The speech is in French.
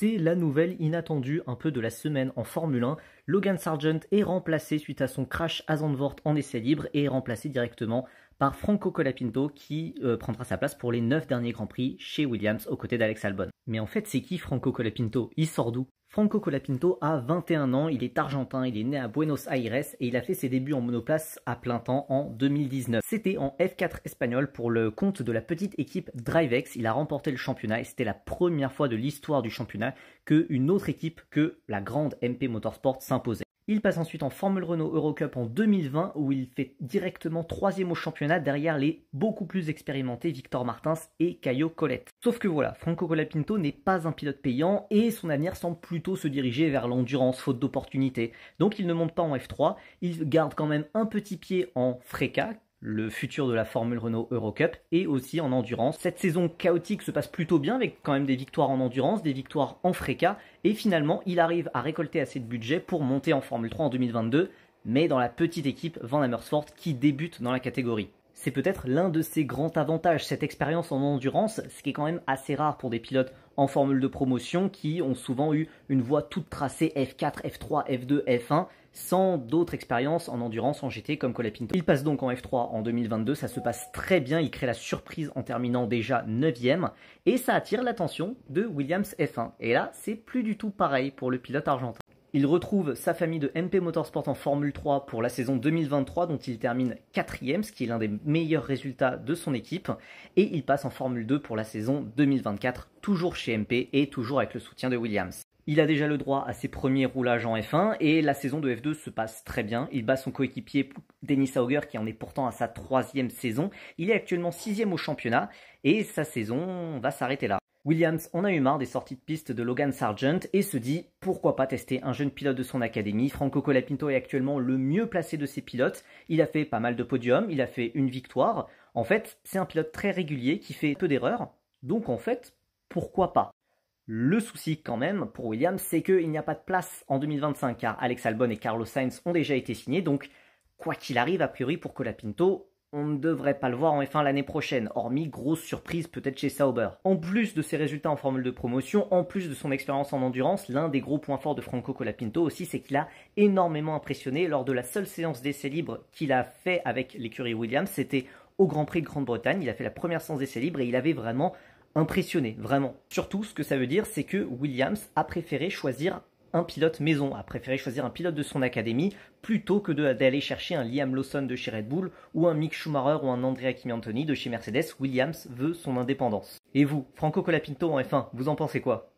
C'est la nouvelle inattendue un peu de la semaine en Formule 1. Logan Sargent est remplacé suite à son crash à Zandvoort en essai libre et est remplacé directement par Franco Colapinto qui prendra sa place pour les 9 derniers Grands Prix chez Williams aux côtés d'Alex Albon. Mais en fait, c'est qui Franco Colapinto? Il sort d'où? Franco Colapinto a 21 ans, il est argentin, il est né à Buenos Aires et il a fait ses débuts en monoplace à plein temps en 2019. C'était en F4 espagnol pour le compte de la petite équipe Drivex. Il a remporté le championnat et c'était la première fois de l'histoire du championnat qu'une autre équipe que la grande MP Motorsport s'imposait. Il passe ensuite en Formule Renault Eurocup en 2020 où il fait directement 3e au championnat derrière les beaucoup plus expérimentés Victor Martins et Caio Collet. Sauf que voilà, Franco Colapinto n'est pas un pilote payant et son avenir semble plutôt se diriger vers l'endurance faute d'opportunités. Donc il ne monte pas en F3, il garde quand même un petit pied en FRECA, le futur de la Formule Renault Eurocup, et aussi en endurance. Cette saison chaotique se passe plutôt bien avec quand même des victoires en endurance, des victoires en FRECA, et finalement il arrive à récolter assez de budget pour monter en Formule 3 en 2022, mais dans la petite équipe Van Amersfoort qui débute dans la catégorie. C'est peut-être l'un de ses grands avantages, cette expérience en endurance, ce qui est quand même assez rare pour des pilotes en formule de promotion qui ont souvent eu une voie toute tracée F4, F3, F2, F1, sans d'autres expériences en endurance en GT comme Colapinto. Il passe donc en F3 en 2022, ça se passe très bien, il crée la surprise en terminant déjà 9e, et ça attire l'attention de Williams F1. Et là, c'est plus du tout pareil pour le pilote argentin. Il retrouve sa famille de MP Motorsport en Formule 3 pour la saison 2023 dont il termine 4e, ce qui est l'un des meilleurs résultats de son équipe. Et il passe en Formule 2 pour la saison 2024, toujours chez MP et toujours avec le soutien de Williams. Il a déjà le droit à ses premiers roulages en F1 et la saison de F2 se passe très bien. Il bat son coéquipier Dennis Hauger qui en est pourtant à sa 3e saison. Il est actuellement 6e au championnat et sa saison va s'arrêter là. Williams en a eu marre des sorties de piste de Logan Sargent et se dit pourquoi pas tester un jeune pilote de son académie. Franco Colapinto est actuellement le mieux placé de ses pilotes. Il a fait pas mal de podiums, il a fait une victoire. En fait, c'est un pilote très régulier qui fait peu d'erreurs. Donc en fait, pourquoi pas? Le souci quand même pour Williams, c'est qu'il n'y a pas de place en 2025 car Alex Albon et Carlos Sainz ont déjà été signés. Donc quoi qu'il arrive, a priori pour Colapinto, on ne devrait pas le voir en F1 l'année prochaine, hormis grosse surprise peut-être chez Sauber. En plus de ses résultats en formule de promotion, en plus de son expérience en endurance, l'un des gros points forts de Franco Colapinto aussi, c'est qu'il a énormément impressionné lors de la seule séance d'essai libre qu'il a fait avec l'écurie Williams. C'était au Grand Prix de Grande-Bretagne, il a fait la première séance d'essai libre et il avait vraiment impressionné, vraiment. Surtout, ce que ça veut dire, c'est que Williams a préféré choisir un pilote maison, a préféré choisir un pilote de son académie plutôt que d'aller chercher un Liam Lawson de chez Red Bull ou un Mick Schumacher ou un Andrea Kimi-Antonelli de chez Mercedes. Williams veut son indépendance. Et vous, Franco Colapinto en F1, vous en pensez quoi?